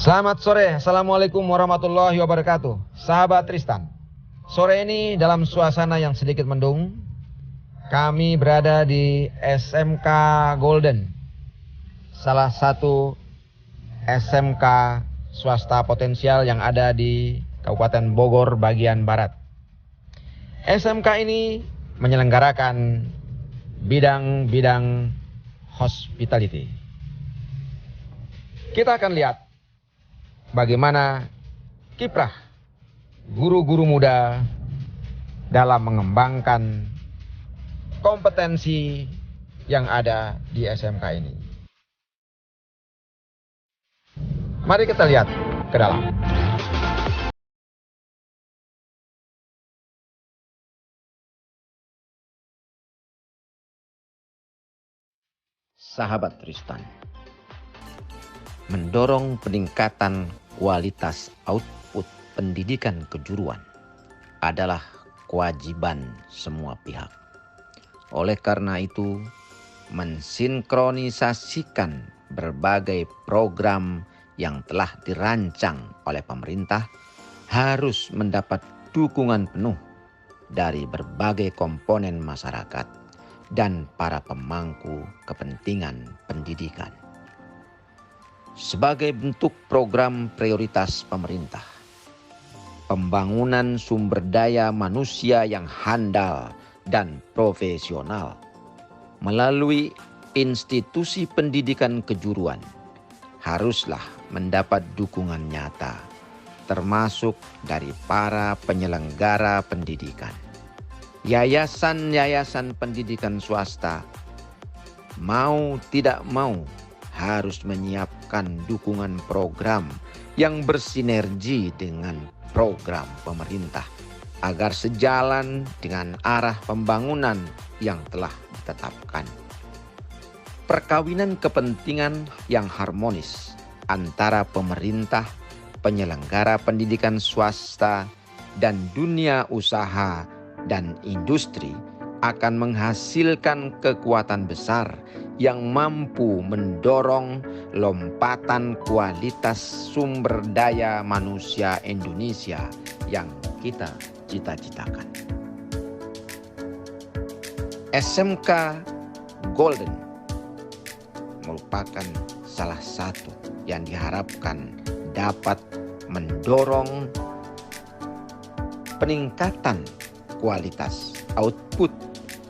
Selamat sore, Assalamualaikum warahmatullahi wabarakatuh. Sahabat Tristan, sore ini dalam suasana yang sedikit mendung, kami berada di SMK Golden, salah satu SMK swasta potensial yang ada di Kabupaten Bogor bagian Barat. SMK ini menyelenggarakan bidang-bidang hospitality. Kita akan lihat bagaimana kiprah guru-guru muda dalam mengembangkan kompetensi yang ada di SMK ini. Mari kita lihat ke dalam. Sahabat Tristan, mendorong peningkatan kualitas output pendidikan kejuruan adalah kewajiban semua pihak. Oleh karena itu, mensinkronisasikan berbagai program yang telah dirancang oleh pemerintah harus mendapat dukungan penuh dari berbagai komponen masyarakat dan para pemangku kepentingan pendidikan. Sebagai bentuk program prioritas pemerintah, pembangunan sumber daya manusia yang handal dan profesional melalui institusi pendidikan kejuruan haruslah mendapat dukungan nyata, termasuk dari para penyelenggara pendidikan. Yayasan-yayasan pendidikan swasta mau tidak mau harus menyiapkan dukungan program yang bersinergi dengan program pemerintah agar sejalan dengan arah pembangunan yang telah ditetapkan. Perkawinan kepentingan yang harmonis antara pemerintah, penyelenggara pendidikan swasta, dan dunia usaha dan industri akan menghasilkan kekuatan besar yang mampu mendorong lompatan kualitas sumber daya manusia Indonesia yang kita cita-citakan. SMK Golden merupakan salah satu yang diharapkan dapat mendorong peningkatan kualitas output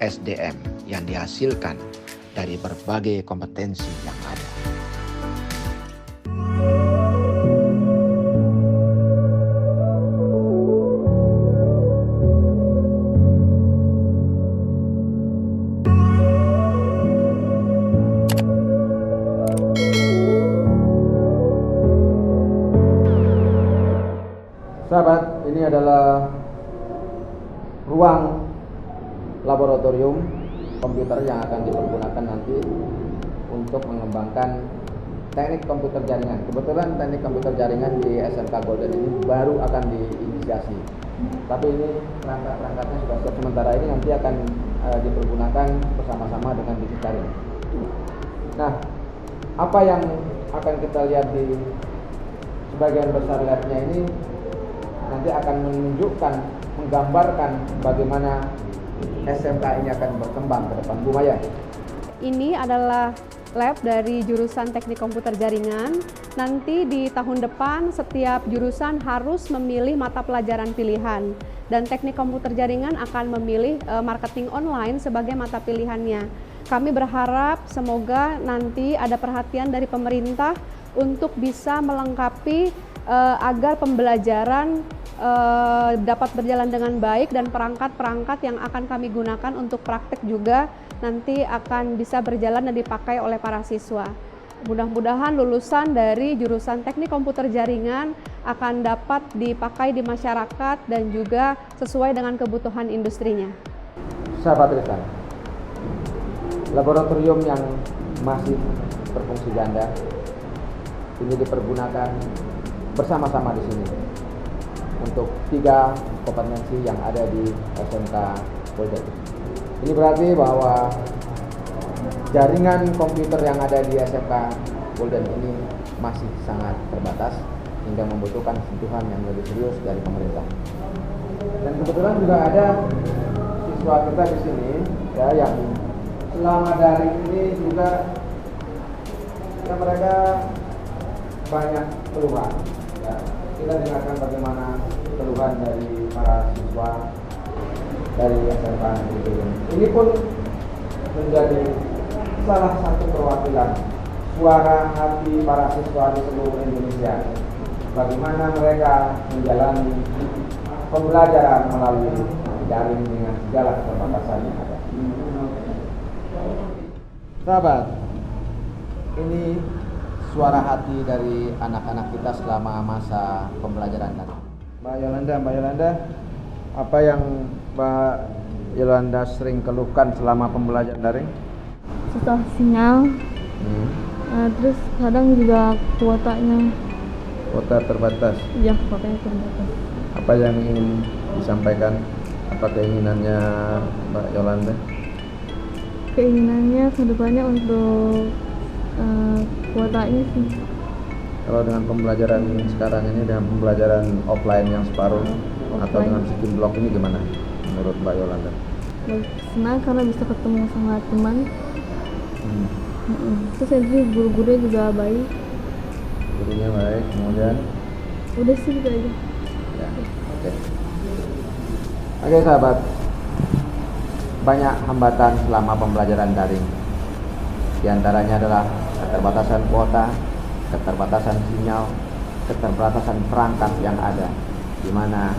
SDM yang dihasilkan dari berbagai kompetensi yang ada. Sahabat, ini adalah ruang laboratorium komputer yang akan dipergunakan nanti untuk mengembangkan teknik komputer jaringan. Kebetulan teknik komputer jaringan di SMK Golden ini baru akan diinisiasi, tapi ini perangkat-perangkatnya sudah siap. Sementara ini nanti akan dipergunakan bersama-sama dengan bisnis daring. Nah, apa yang akan kita lihat di sebagian besar labnya ini nanti akan menunjukkan, menggambarkan bagaimana SMK ini akan berkembang ke depan. Bu Maya. Ini adalah lab dari jurusan Teknik Komputer Jaringan. Nanti di tahun depan setiap jurusan harus memilih mata pelajaran pilihan. Dan Teknik Komputer Jaringan akan memilih marketing online sebagai mata pilihannya. Kami berharap semoga nanti ada perhatian dari pemerintah untuk bisa melengkapi agar pembelajaran dapat berjalan dengan baik dan perangkat-perangkat yang akan kami gunakan untuk praktek juga nanti akan bisa berjalan dan dipakai oleh para siswa. Mudah-mudahan lulusan dari jurusan Teknik Komputer Jaringan akan dapat dipakai di masyarakat dan juga sesuai dengan kebutuhan industrinya. Sahabat Tristan, laboratorium yang masih berfungsi ganda ini dipergunakan bersama-sama di sini untuk 3 kompetensi yang ada di SMK Golden. Ini berarti bahwa jaringan komputer yang ada di SMK Golden ini masih sangat terbatas hingga membutuhkan sentuhan yang lebih serius dari pemerintah. Dan kebetulan juga ada siswa kita di sini ya yang selama daring ini juga ya mereka banyak keluhan. Ya, kita dengarkan bagaimana keluhan dari para siswa dari SMK Negeri Golden. Ini pun menjadi salah satu perwakilan suara hati para siswa di seluruh Indonesia. Bagaimana mereka menjalani pembelajaran melalui daring dengan segala keterbatasan yang ada. Sahabat, ini suara hati dari anak-anak kita selama masa pembelajaran daring. Mbak Yolanda, apa yang Mbak Yolanda sering keluhkan selama pembelajaran daring? Susah sinyal, terus kadang juga kuotanya. Kuota terbatas. Ya, kuotanya terbatas. Apa yang ingin disampaikan? Apa keinginannya Mbak Yolanda? Keinginannya kedepannya untuk kuotanya sih. Kalau dengan pembelajaran sekarang ini, dengan pembelajaran offline yang separuh atau dengan sistem blok ini gimana menurut Mbak Yolanda? Senang karena bisa ketemu sama teman. Terus jadi guru-gurunya juga baik. Gurunya baik, kemudian Udah sih gitu aja. ya, Oke sahabat, banyak hambatan selama pembelajaran daring. Di antaranya adalah keterbatasan kuota, keterbatasan sinyal, keterbatasan perangkat yang ada, di mana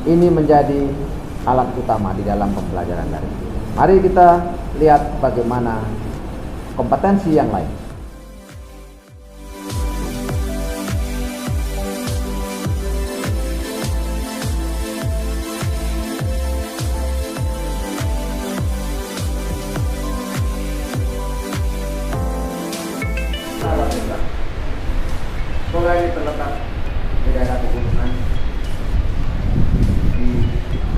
ini menjadi alat utama di dalam pembelajaran daring. Mari kita lihat bagaimana kompetensi yang lain. Sekolah ini terletak di daerah pegunungan di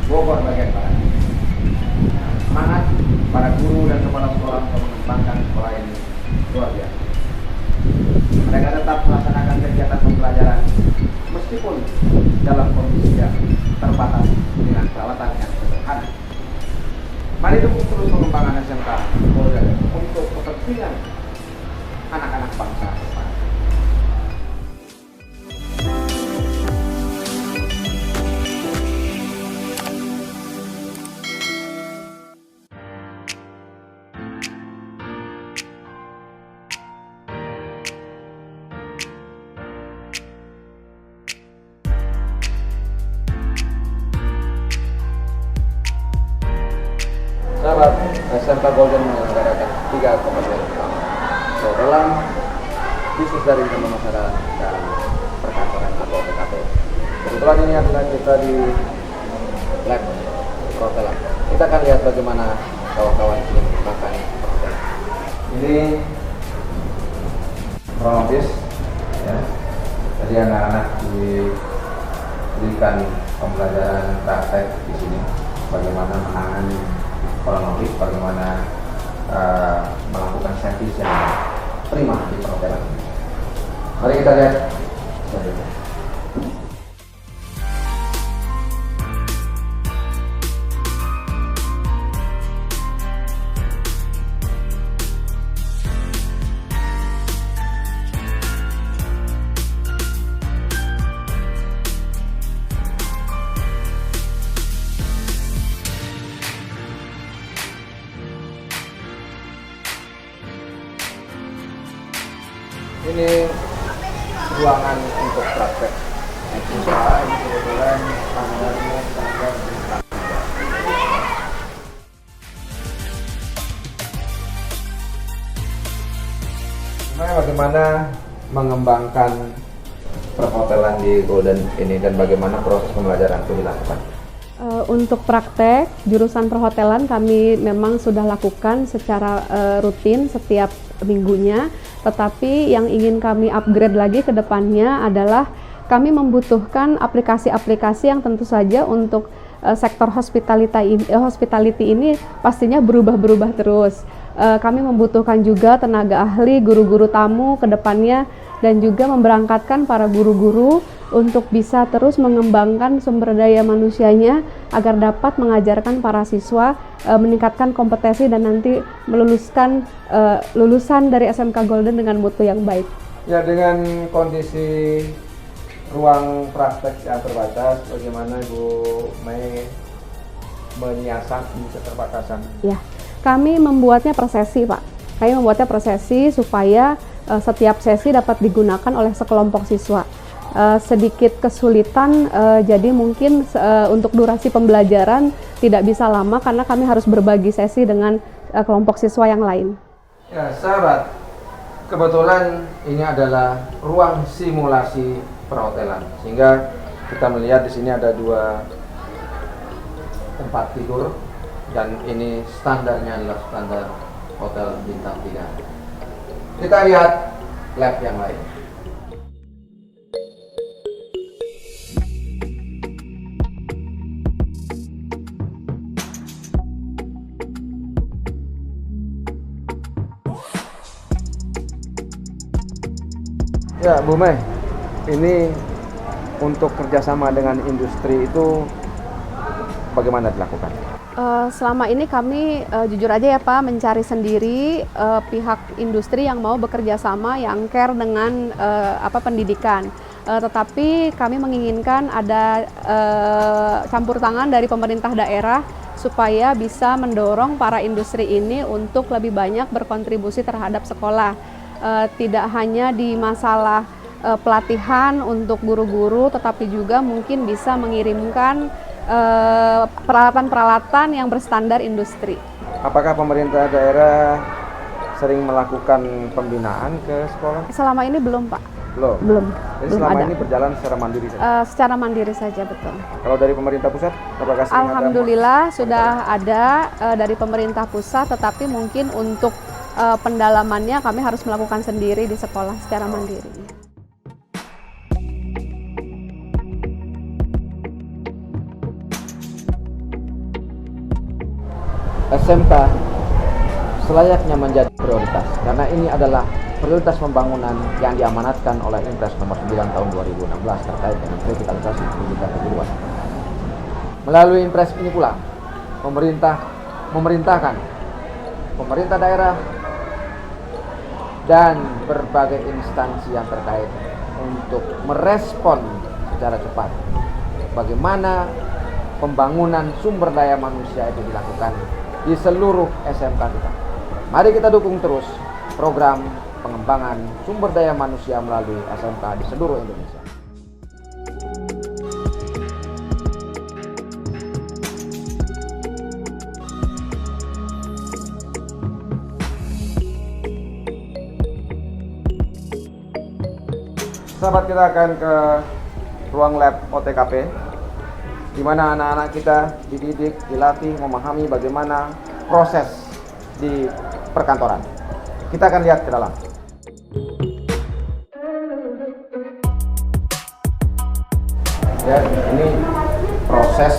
Bogor bagian barat. Semangat para guru dan kepala sekolah untuk mengembangkan sekolah ini luar biasa. Mereka tetap melaksanakan kegiatan pembelajaran meskipun dalam kondisi yang terbatas dengan peralatan yang sederhana. Mari dukung terus pengembangan SMK Golden untuk kepentingan anak-anak bangsa. Sahabat, SMK Golden menyelenggarakan 3 kompetensi utama dalam bisnis dari ilmu masyarakat dan perkantoran atau PKP. Kebetulan ini adalah kita di lab perhotelan. Kita akan lihat bagaimana kawan-kawan ini mengembangkan perhotelan. Ini front office, ya. Jadi anak-anak diberikan pembelajaran praktek di sini, bagaimana menangani kronologis, bagaimana melakukan servis yang prima di perhotelan. Mari kita lihat selanjutnya. Ini ruangan untuk praktek. Usaha ini kebetulan standarnya standar bintang 3. Bagaimana mengembangkan perhotelan di Golden ini dan bagaimana proses pembelajaran itu dilakukan? Untuk praktek jurusan perhotelan kami memang sudah lakukan secara rutin setiap minggunya, tetapi yang ingin kami upgrade lagi ke depannya adalah kami membutuhkan aplikasi-aplikasi yang tentu saja untuk sektor hospitality ini pastinya berubah-berubah terus. kami membutuhkan juga tenaga ahli, guru-guru tamu ke depannya, dan juga memberangkatkan para guru-guru untuk bisa terus mengembangkan sumber daya manusianya agar dapat mengajarkan para siswa, meningkatkan kompetensi dan nanti meluluskan lulusan dari SMK Golden dengan mutu yang baik. Ya, dengan kondisi ruang praktek yang terbatas, bagaimana Ibu Mei menyiasati keterbatasan? Ya, kami membuatnya per sesi, Pak. Kami membuatnya per sesi supaya setiap sesi dapat digunakan oleh sekelompok siswa. Sedikit kesulitan, jadi mungkin untuk durasi pembelajaran tidak bisa lama karena kami harus berbagi sesi dengan kelompok siswa yang lain. Ya, sahabat, kebetulan ini adalah ruang simulasi perhotelan, sehingga kita melihat di sini ada 2 tempat tidur dan ini standarnya adalah standar hotel bintang 3. Kita lihat lab yang lain. Ya, Bu Mei, ini untuk kerjasama dengan industri itu bagaimana dilakukan? Selama ini kami jujur aja ya Pak, mencari sendiri pihak industri yang mau bekerja sama, yang care dengan pendidikan. Tetapi kami menginginkan ada campur tangan dari pemerintah daerah supaya bisa mendorong para industri ini untuk lebih banyak berkontribusi terhadap sekolah. Tidak hanya di masalah pelatihan untuk guru-guru, tetapi juga mungkin bisa mengirimkan peralatan-peralatan yang berstandar industri. Apakah pemerintah daerah sering melakukan pembinaan ke sekolah? Selama ini belum, Pak. Belum. Jadi Belum selama ada. ini berjalan secara mandiri saja? Secara mandiri saja, betul. Kalau dari pemerintah pusat, apakah sering Alhamdulillah sudah ada dari pemerintah pusat, tetapi mungkin untuk pendalamannya kami harus melakukan sendiri di sekolah secara mandiri. SMK selayaknya menjadi prioritas karena ini adalah prioritas pembangunan yang diamanatkan oleh Impres nomor 9 tahun 2016 terkait dengan revitalisasi pendidikan keguruan. Melalui Impres ini pula, pemerintah memerintahkan pemerintah daerah dan berbagai instansi yang terkait untuk merespon secara cepat bagaimana pembangunan sumber daya manusia itu dilakukan di seluruh SMK kita. Mari kita dukung terus program pengembangan sumber daya manusia melalui SMK di seluruh Indonesia. Sahabat, kita akan ke ruang lab OTKP, di mana anak-anak kita dididik, dilatih, memahami bagaimana proses di perkantoran. Kita akan lihat ke dalam. Ya, ini proses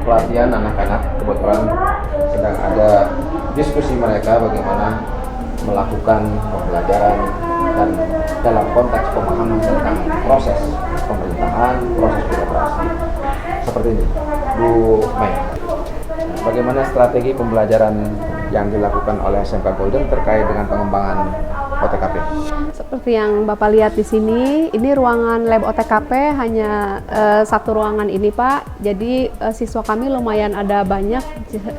pelatihan anak-anak. Kebetulan sedang ada diskusi mereka bagaimana melakukan pembelajaran dan dalam konteks pemahaman tentang proses pemerintahan, proses birokrasi. Seperti ini, Bu Mei. Bagaimana strategi pembelajaran yang dilakukan oleh SMK Golden terkait dengan pengembangan OTKP? Seperti yang Bapak lihat di sini, ini ruangan lab OTKP hanya satu ruangan ini, Pak. Jadi siswa kami lumayan ada banyak,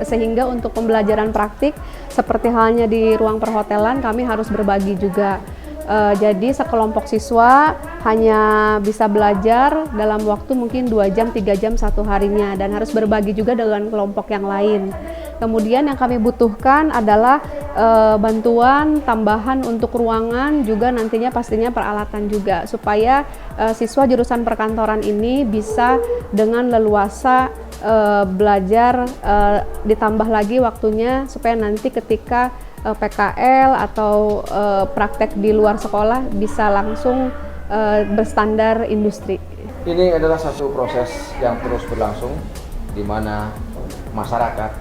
sehingga untuk pembelajaran praktik seperti halnya di ruang perhotelan kami harus berbagi juga. Jadi sekelompok siswa hanya bisa belajar dalam waktu mungkin 2 jam, 3 jam satu harinya, dan harus berbagi juga dengan kelompok yang lain. Kemudian yang kami butuhkan adalah bantuan tambahan untuk ruangan, juga nantinya pastinya peralatan juga, supaya siswa jurusan perkantoran ini bisa dengan leluasa belajar, ditambah lagi waktunya supaya nanti ketika PKL atau praktek di luar sekolah bisa langsung berstandar industri. Ini adalah satu proses yang terus berlangsung, di mana masyarakat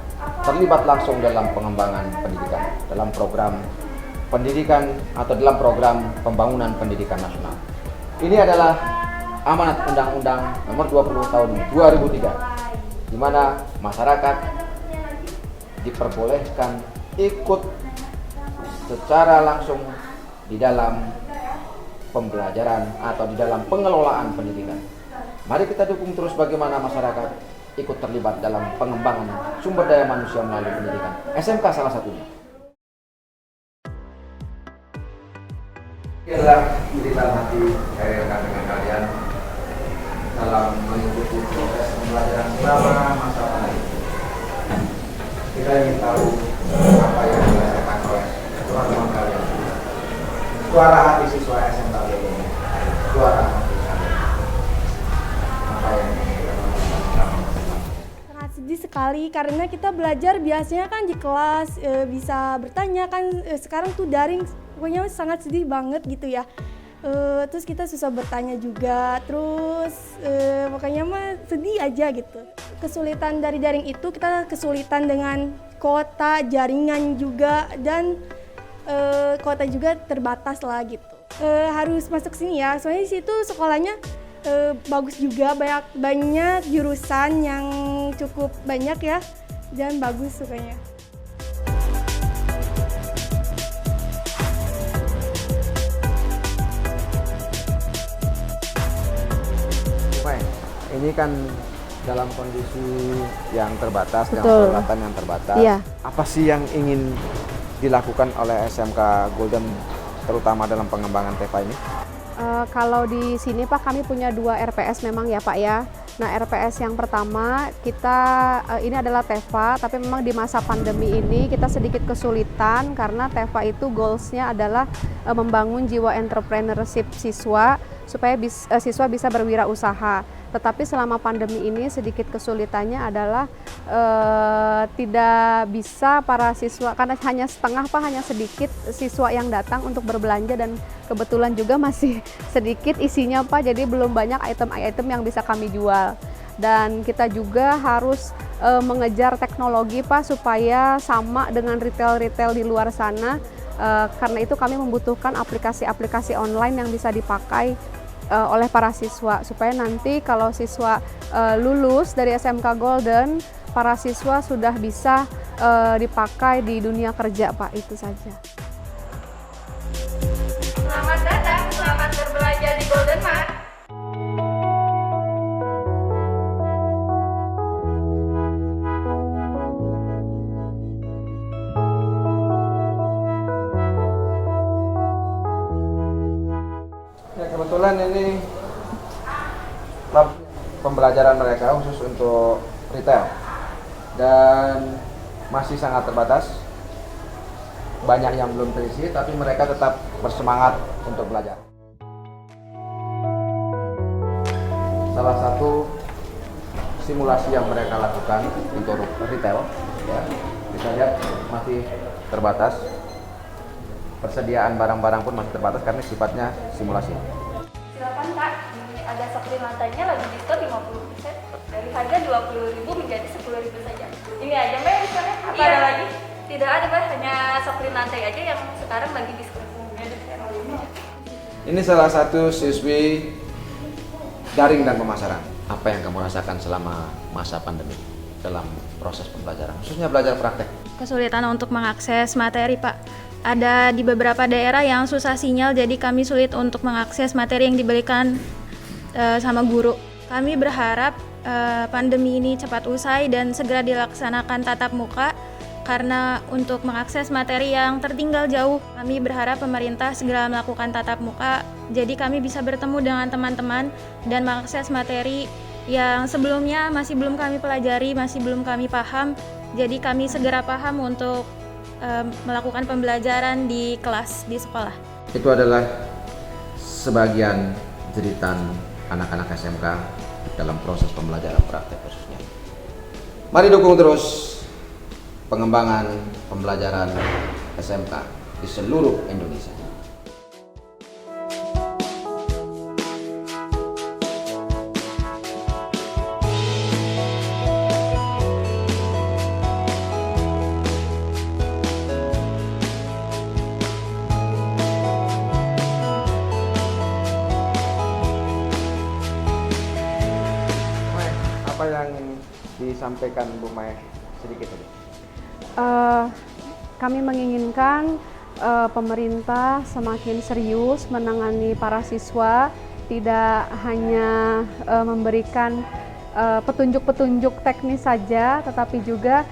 terlibat langsung dalam pengembangan pendidikan, dalam program pendidikan atau dalam program pembangunan pendidikan nasional. Ini adalah amanat Undang-Undang Nomor 20 Tahun 2003, di mana masyarakat diperbolehkan ikut secara langsung di dalam pembelajaran atau di dalam pengelolaan pendidikan. Mari kita dukung terus bagaimana masyarakat ikut terlibat dalam pengembangan sumber daya manusia melalui pendidikan. SMK salah satunya. Ini adalah cerita mati dari rekan-rekan kalian dalam mengikuti proses pembelajaran selama masa pandemi. Kita ingin tahu apa yang dirasakan oleh teman-teman kalian. Suara hati siswa SMK ini, suara hati kalian. Apa yang kita lakukan? Sangat sedih sekali karena kita belajar biasanya kan di kelas bisa bertanya kan, sekarang tuh daring, pokoknya sangat sedih banget gitu ya. Terus kita susah bertanya juga, terus makanya mah sedih aja gitu. Kesulitan dari daring itu kita kesulitan dengan kuota jaringan juga, dan kuota juga terbatas lah gitu. Harus masuk sini ya, soalnya di situ sekolahnya bagus juga, banyak jurusan yang cukup banyak ya, dan bagus sukanya. Ini kan dalam kondisi yang terbatas, Betul. dengan peralatan yang terbatas. Iya. Apa sih yang ingin dilakukan oleh SMK Golden, terutama dalam pengembangan TEFA ini? Kalau di sini Pak, kami punya 2 RPS memang ya Pak ya. Nah, RPS yang pertama kita ini adalah TEFA, tapi memang di masa pandemi ini kita sedikit kesulitan karena TEFA itu goals-nya adalah membangun jiwa entrepreneurship siswa supaya siswa bisa berwirausaha. Tetapi selama pandemi ini sedikit kesulitannya adalah tidak bisa para siswa, karena hanya setengah Pak, hanya sedikit siswa yang datang untuk berbelanja, dan kebetulan juga masih sedikit isinya Pak, jadi belum banyak item-item yang bisa kami jual. Dan kita juga harus mengejar teknologi Pak supaya sama dengan retail-retail di luar sana. Karena itu kami membutuhkan aplikasi-aplikasi online yang bisa dipakai oleh para siswa, supaya nanti kalau siswa lulus dari SMK Golden, para siswa sudah bisa dipakai di dunia kerja Pak, itu saja. Selamat datang, selamat berbelanja di Golden Mart. Ya, kebetulan ini lab pembelajaran mereka khusus untuk retail dan masih sangat terbatas. Banyak yang belum terisi, tapi mereka tetap bersemangat untuk belajar. Salah satu simulasi yang mereka lakukan untuk retail, ya, kita lihat masih terbatas. Persediaan barang-barang pun masih terbatas karena sifatnya simulasi. Silakan Kak, ini ada supply lantainya lagi diskon 50%. Dari harga 20.000 menjadi 10.000 saja. Ini aja Mbak diskonnya? Apa ada lagi? Tidak ada Mbak, hanya supply lantai aja yang sekarang lagi diskon. Ini salah satu siswi daring dan pemasaran. Apa yang kamu rasakan selama masa pandemi dalam proses pembelajaran, khususnya belajar praktek? Kesulitan untuk mengakses materi Pak. Ada di beberapa daerah yang susah sinyal, jadi kami sulit untuk mengakses materi yang diberikan sama guru. Kami berharap pandemi ini cepat usai dan segera dilaksanakan tatap muka, karena untuk mengakses materi yang tertinggal jauh, kami berharap pemerintah segera melakukan tatap muka, jadi kami bisa bertemu dengan teman-teman dan mengakses materi yang sebelumnya masih belum kami pelajari, masih belum kami paham, jadi kami segera paham untuk melakukan pembelajaran di kelas, di sekolah. Itu adalah sebagian jeritan anak-anak SMK dalam proses pembelajaran praktek khususnya. Mari dukung terus pengembangan pembelajaran SMK di seluruh Indonesia. disampaikan Bu Mai sedikit saja? Kami menginginkan pemerintah semakin serius menangani para siswa, tidak hanya memberikan petunjuk-petunjuk teknis saja, tetapi juga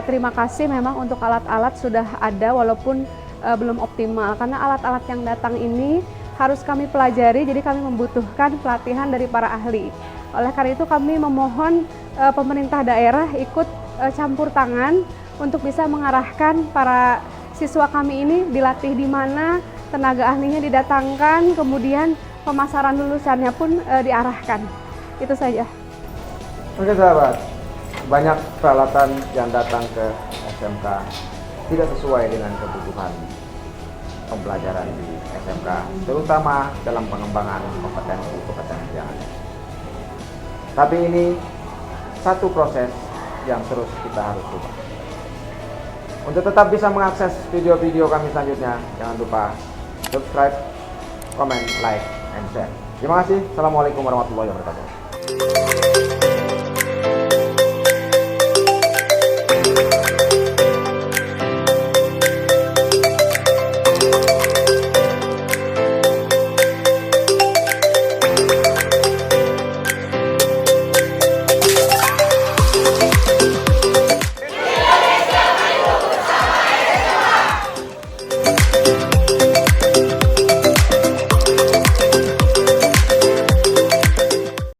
terima kasih memang untuk alat-alat sudah ada walaupun belum optimal, karena alat-alat yang datang ini harus kami pelajari, jadi kami membutuhkan pelatihan dari para ahli. Oleh karena itu kami memohon pemerintah daerah ikut campur tangan untuk bisa mengarahkan para siswa kami ini, dilatih di mana, tenaga ahlinya didatangkan, kemudian pemasaran lulusannya pun diarahkan. Itu saja. Oke sahabat, banyak peralatan yang datang ke SMK tidak sesuai dengan kebutuhan pembelajaran di SMK, terutama dalam pengembangan kompetensi yang ada. Tapi ini satu proses yang terus kita harus ubah. Untuk tetap bisa mengakses video-video kami selanjutnya, jangan lupa subscribe, comment, like, and share. Terima kasih. Assalamualaikum warahmatullahi wabarakatuh.